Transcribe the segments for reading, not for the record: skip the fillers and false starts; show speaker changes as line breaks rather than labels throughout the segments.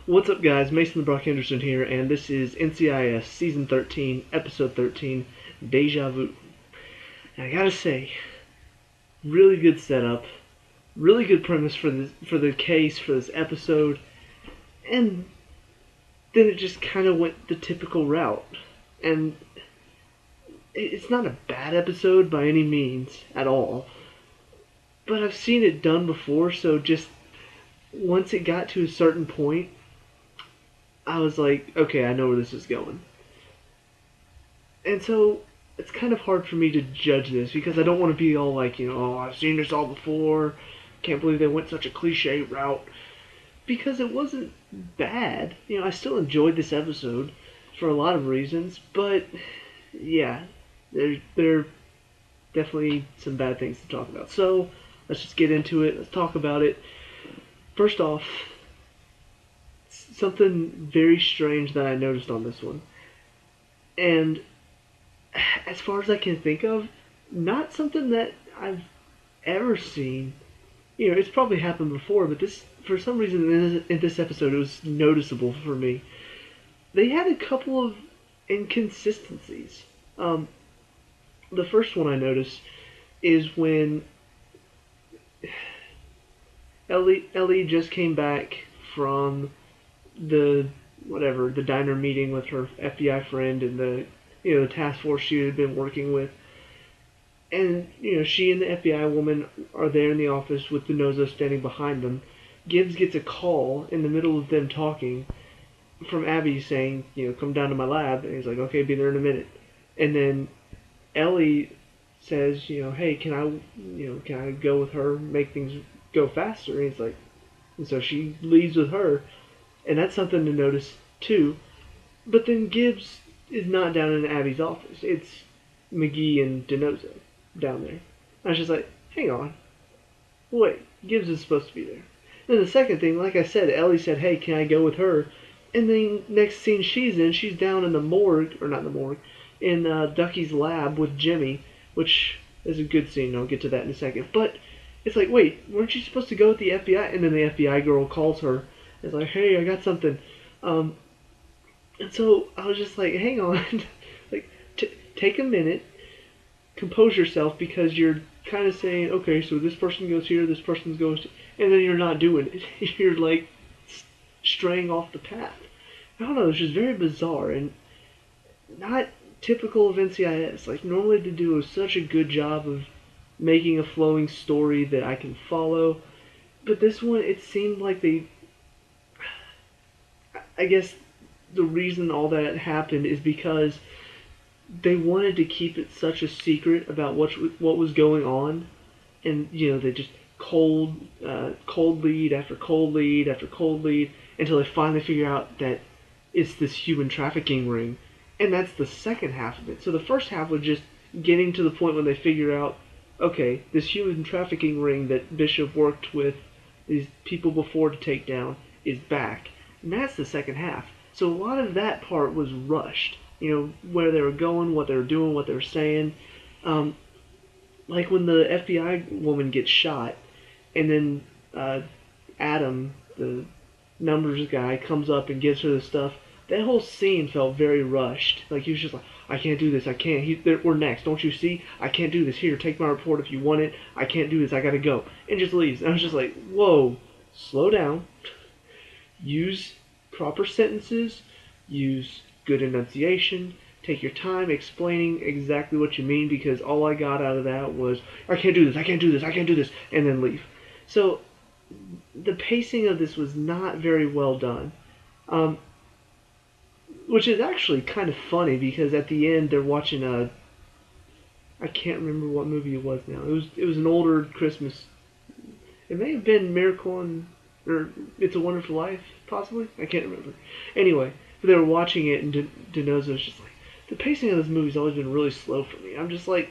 What's up, guys? Mason the Brock Henderson here, and this is NCIS Season 13, Episode 13, Deja Vu. And I gotta say, really good setup, really good premise for the case for this episode, and then it just kind of went the typical route. And it's not a bad episode by any means at all, but I've seen it done before, so just once it got to a certain point, I was like, okay, I know where this is going. And so it's kind of hard for me to judge this because I don't want to be all like, oh, I've seen this all before. Can't believe they went such a cliche route. Because it wasn't bad. I still enjoyed this episode for a lot of reasons, but yeah, there are definitely some bad things to talk about. So let's just get into it. Let's talk about it. First off, something very strange that I noticed on this one. And as far as I can think of, not something that I've ever seen. It's probably happened before, but this, for some reason, in this episode, it was noticeable for me. They had a couple of inconsistencies. The first one I noticed is when Ellie just came back from the diner meeting with her FBI friend and the task force she had been working with. And, she and the FBI woman are there in the office with DiNozzo standing behind them. Gibbs gets a call in the middle of them talking from Abby saying, come down to my lab. And he's like, okay, be there in a minute. And then Ellie says, hey, can I go with her, make things go faster? And he's like, and so she leaves with her. And that's something to notice, too. But then Gibbs is not down in Abby's office. It's McGee and DiNozzo down there. I was just like, hang on. Wait, Gibbs is supposed to be there. Then the second thing, like I said, Ellie said, hey, can I go with her? And then next scene she's down in the morgue, or not in the morgue, in Ducky's lab with Jimmy, which is a good scene. I'll get to that in a second. But it's like, wait, weren't you supposed to go with the FBI? And then the FBI girl calls her. It's like, hey, I got something. And so I was just like, hang on. Like, take a minute. Compose yourself, because you're kind of saying, okay, so this person goes here, this person goes here, and then you're not doing it. You're like straying off the path. I don't know, it's just very bizarre and not typical of NCIS. Like, normally they do such a good job of making a flowing story that I can follow, but this one, it seemed like I guess the reason all that happened is because they wanted to keep it such a secret about what was going on, and they just cold lead after cold lead after cold lead until they finally figure out that it's this human trafficking ring, and that's the second half of it. So the first half was just getting to the point when they figure out, okay, this human trafficking ring that Bishop worked with these people before to take down is back, and that's the second half. So a lot of that part was rushed. Where they were going, what they were doing, what they were saying. Like when the FBI woman gets shot, and then Adam, the numbers guy, comes up and gives her the stuff. That whole scene felt very rushed. Like, he was just like, I can't do this, I can't. We're next, don't you see? I can't do this. Here, take my report if you want it. I can't do this, I gotta go. And just leaves. And I was just like, whoa, slow down. Use proper sentences. Use good enunciation. Take your time explaining exactly what you mean, because all I got out of that was, I can't do this, I can't do this, I can't do this, and then leave. So the pacing of this was not very well done. Which is actually kind of funny, because at the end they're watching I can't remember what movie it was now. It was an older Christmas. It may have been Miracle on, or It's a Wonderful Life, possibly. I can't remember. Anyway, they were watching it, and DiNozzo was just like, the pacing of this movie's always been really slow for me. I'm just like,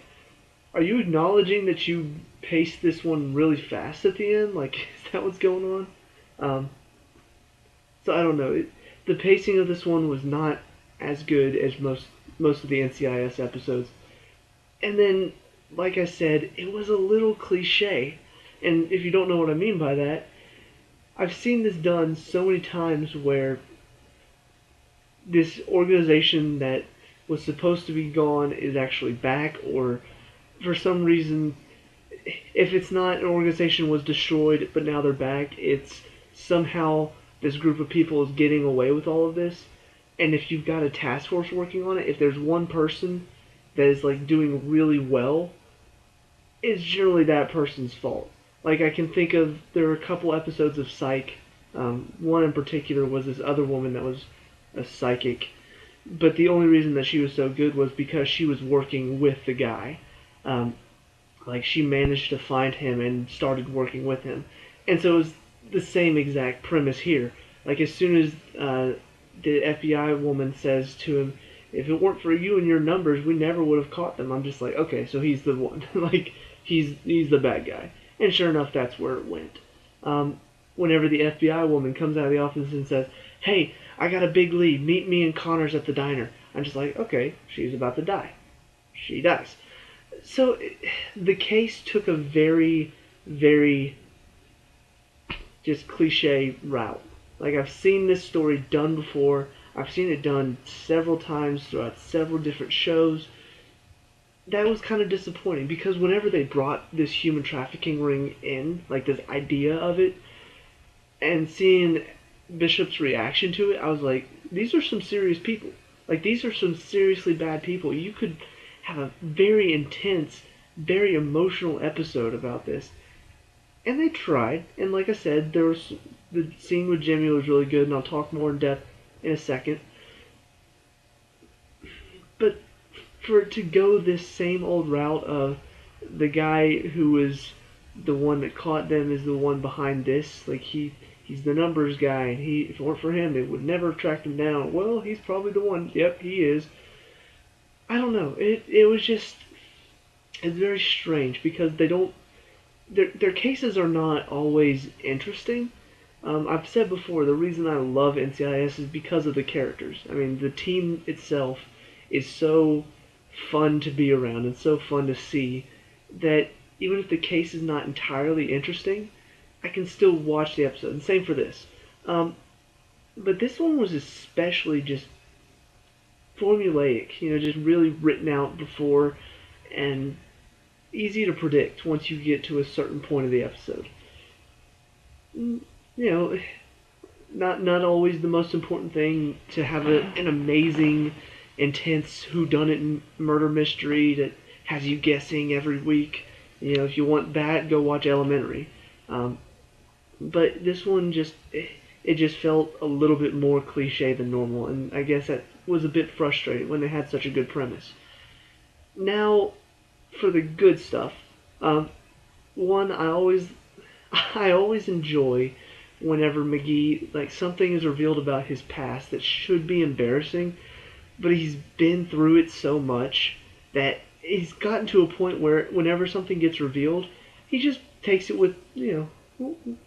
are you acknowledging that you paced this one really fast at the end? Like, is that what's going on? So I don't know. The pacing of this one was not as good as most of the NCIS episodes. And then, like I said, it was a little cliche. And if you don't know what I mean by that, I've seen this done so many times where this organization that was supposed to be gone is actually back, or for some reason, if it's not an organization was destroyed but now they're back, it's somehow this group of people is getting away with all of this. And if you've got a task force working on it, if there's one person that is like doing really well, it's generally that person's fault. Like I can think of there were a couple episodes of Psych. One in particular was this other woman that was a psychic, but the only reason that she was so good was because she was working with the guy. Like she managed to find him and started working with him, and so it was the same exact premise here. Like as soon as the FBI woman says to him, "If it weren't for you and your numbers, we never would have caught them." I'm just like, okay, so he's the one. Like he's the bad guy, and sure enough, that's where it went. Whenever the FBI woman comes out of the office and says, "Hey, I got a big lead. Meet me and Connors at the diner." I'm just like, okay, she's about to die. She dies. So the case took a very, very just cliche route. Like I've seen this story done before. I've seen it done several times throughout several different shows. That was kind of disappointing because whenever they brought this human trafficking ring in, like this idea of it, and seeing Bishop's reaction to it, I was like, these are some serious people. Like these are some seriously bad people. You could have a very intense, very emotional episode about this. And they tried, and like I said, there was the scene with Jimmy was really good, and I'll talk more in depth in a second. But for it to go this same old route of the guy who was the one that caught them is the one behind this, like he's the numbers guy, and if it weren't for him, it would never have tracked him down. Well, he's probably the one. Yep, he is. I don't know. It was just it's very strange because they don't their cases are not always interesting. I've said before the reason I love NCIS is because of the characters. I mean, the team itself is so fun to be around and so fun to see that even if the case is not entirely interesting, I can still watch the episode. And same for this. But this one was especially just formulaic, just really written out before and easy to predict once you get to a certain point of the episode. Not always the most important thing to have an amazing, intense whodunit murder mystery that has you guessing every week. If you want that, go watch Elementary. But this one it just felt a little bit more cliche than normal, and I guess that was a bit frustrating when they had such a good premise. Now, for the good stuff, one I always enjoy whenever McGee like something is revealed about his past that should be embarrassing, but he's been through it so much that he's gotten to a point where whenever something gets revealed, he just takes it with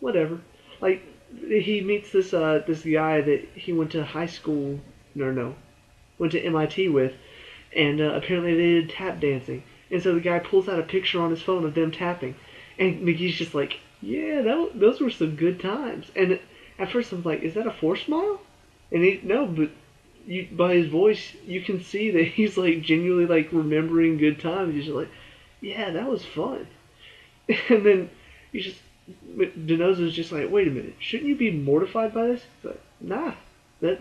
whatever. Like he meets this guy that he went to high school no went to MIT with, and apparently they did tap dancing. And so the guy pulls out a picture on his phone of them tapping, and McGee's just like, "Yeah, those were some good times." And at first I'm like, "Is that a forced smile?" And no, but by his voice you can see that he's like genuinely like remembering good times. He's just like, "Yeah, that was fun." And then he's just Denozo's just like, "Wait a minute, shouldn't you be mortified by this?" He's like, "Nah, that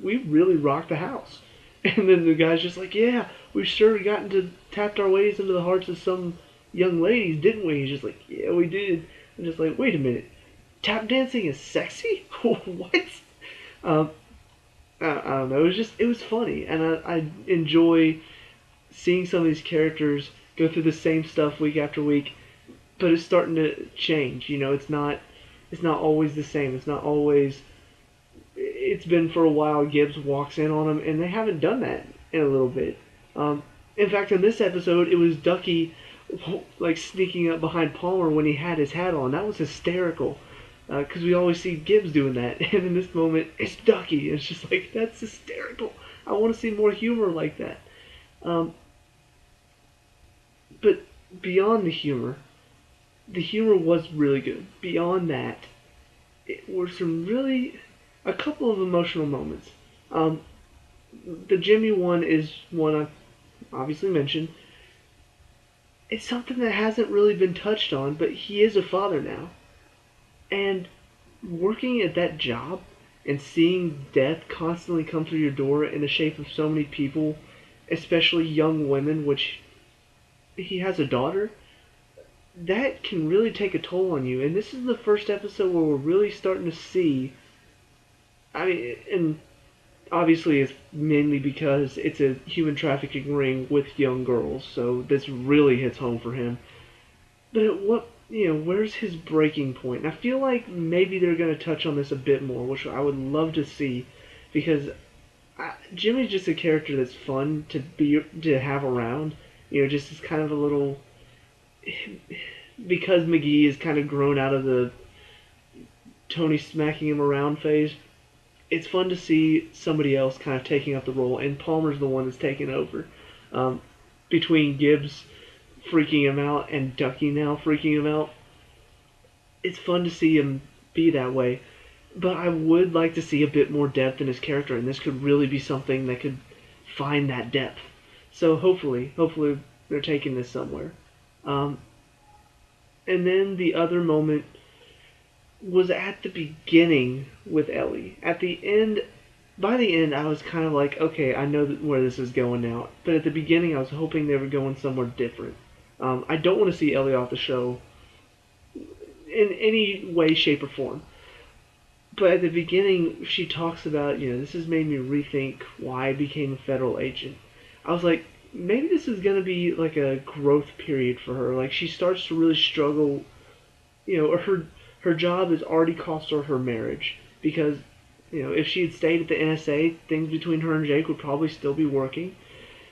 we really rocked the house." And then the guy's just like, "Yeah, we sure tapped our ways into the hearts of some young ladies, didn't we?" He's just like, "Yeah, we did." I'm just like, "Wait a minute, tap dancing is sexy?" What? Um, I don't know. It was funny, and I enjoy seeing some of these characters go through the same stuff week after week, but it's starting to change. It's not always the same. It's not always. It's been for a while. Gibbs walks in on them, and they haven't done that in a little bit. In fact, in this episode, it was Ducky like sneaking up behind Palmer when he had his hat on. That was hysterical because we always see Gibbs doing that, and in this moment, it's Ducky. It's just like that's hysterical. I want to see more humor like that. But beyond the humor was really good. Beyond that, it were a couple of emotional moments. Um, the Jimmy one is one I've obviously mentioned. It's something that hasn't really been touched on, but he is a father now. And working at that job and seeing death constantly come through your door in the shape of so many people, especially young women, which he has a daughter, that can really take a toll on you. And this is the first episode where we're really starting to see. I mean, and obviously it's mainly because it's a human trafficking ring with young girls, so this really hits home for him. But at what, where's his breaking point? And I feel like maybe they're going to touch on this a bit more, which I would love to see, because Jimmy's just a character that's fun to have around. Just as kind of a little, because McGee is kind of grown out of the Tony smacking him around phase. It's fun to see somebody else kind of taking up the role, and Palmer's the one that's taking over. Um, Between Gibbs freaking him out and Ducky now freaking him out, it's fun to see him be that way. But I would like to see a bit more depth in his character, and this could really be something that could find that depth. So hopefully they're taking this somewhere. Um, and then the other moment was at the beginning with Ellie. At the end, by the end, I was kind of like, okay, I know where this is going now. But at the beginning, I was hoping they were going somewhere different. I don't want to see Ellie off the show in any way, shape, or form. But at the beginning, she talks about, this has made me rethink why I became a federal agent. I was like, maybe this is going to be like a growth period for her. Like, she starts to really struggle, or her job has already cost her marriage. Because, if she had stayed at the NSA, things between her and Jake would probably still be working.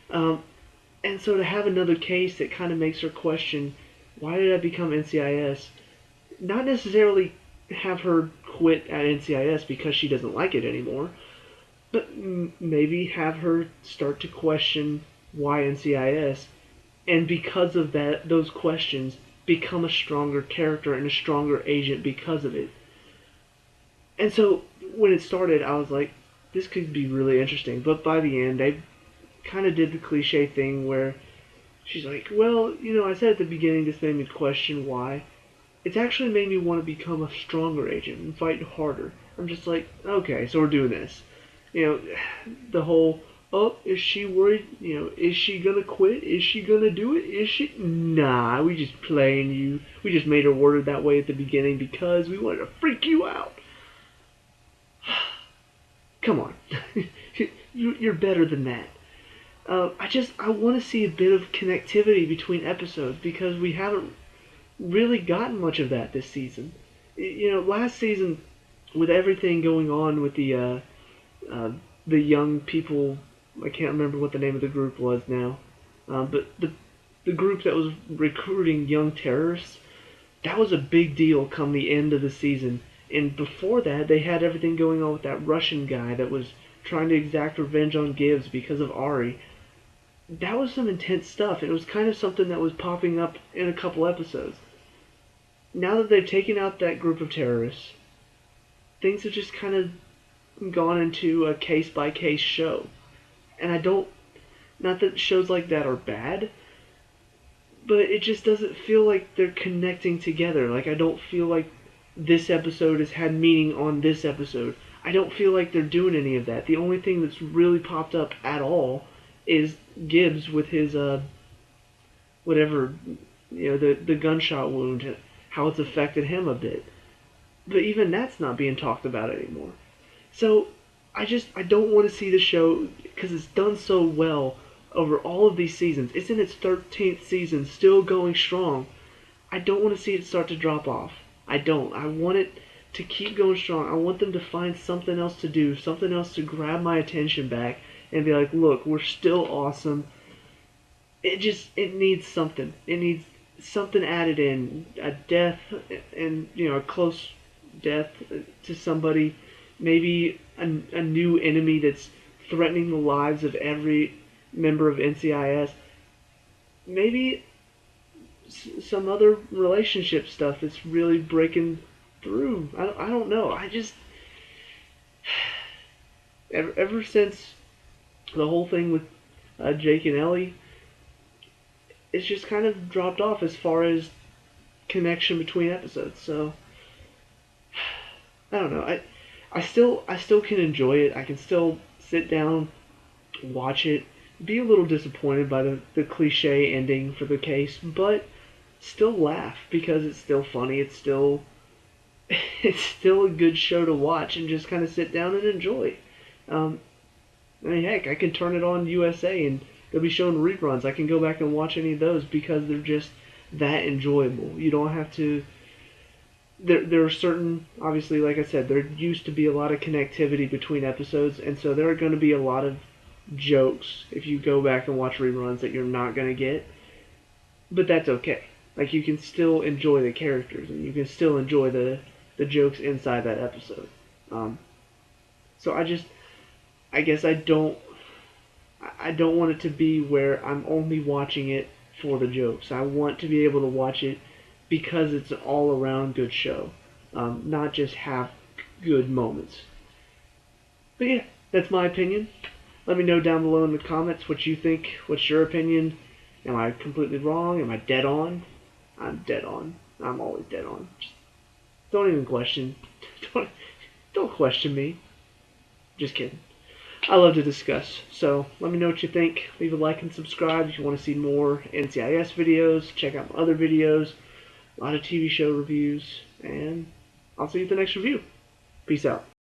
And so to have another case that kind of makes her question, why did I become NCIS? Not necessarily have her quit at NCIS because she doesn't like it anymore, but maybe have her start to question why NCIS, and because of those questions, become a stronger character and a stronger agent because of it. And so when it started, I was like, this could be really interesting. But by the end, they kind of did the cliche thing where she's like, well, I said at the beginning this made me question why. It's actually made me want to become a stronger agent and fight harder. I'm just like, okay, so we're doing this. The whole, oh, is she worried? Is she gonna quit? Is she gonna do it? Is she? Nah, we just playing you. We just made her worded that way at the beginning because we wanted to freak you out. Come on. You're better than that. I want to see a bit of connectivity between episodes because we haven't really gotten much of that this season. Last season, with everything going on with the young people, I can't remember what the name of the group was now, but the group that was recruiting young terrorists, that was a big deal come the end of the season. And before that, they had everything going on with that Russian guy that was trying to exact revenge on Gibbs because of Ari. That was some intense stuff. It was kind of something that was popping up in a couple episodes. Now that they've taken out that group of terrorists, things have just kind of gone into a case-by-case show. And not that shows like that are bad, but it just doesn't feel like they're connecting together. Like, I don't feel like this episode has had meaning on this episode. I don't feel like they're doing any of that. The only thing that's really popped up at all is Gibbs with his whatever, the gunshot wound, how it's affected him a bit. But even that's not being talked about anymore. So I don't want to see the show because it's done so well over all of these seasons. It's in its 13th season, still going strong. I don't want to see it start to drop off. I don't. I want it to keep going strong. I want them to find something else to do, something else to grab my attention back and be like, look, we're still awesome. It needs something. It needs something added in. A death, and, a close death to somebody. Maybe a new enemy that's threatening the lives of every member of NCIS. Maybe some other relationship stuff that's really breaking through. I don't know. I just ever since the whole thing with Jake and Ellie, it's just kind of dropped off as far as connection between episodes. So I don't know. I still can enjoy it. I can still sit down, watch it, be a little disappointed by the cliche ending for the case, but still laugh because it's still funny. It's still it's still a good show to watch and just kind of sit down and enjoy. Um, I mean, heck, I can turn it on USA and they'll be showing reruns. I can go back and watch any of those because they're just that enjoyable. You don't have to. There are certain, obviously, like I said, there used to be a lot of connectivity between episodes, and so there are going to be a lot of jokes if you go back and watch reruns that you're not going to get. But that's okay. Like, you can still enjoy the characters, and you can still enjoy the jokes inside that episode. So I guess I don't want it to be where I'm only watching it for the jokes. I want to be able to watch it because it's an all-around good show, not just have good moments. But yeah, that's my opinion. Let me know down below in the comments what you think. What's your opinion? Am I completely wrong? Am I dead on? I'm dead on. I'm always dead on. Just don't even question. Don't, don't question me. Just kidding. I love to discuss. So let me know what you think. Leave a like and subscribe if you want to see more NCIS videos. Check out my other videos. A lot of TV show reviews. And I'll see you at the next review. Peace out.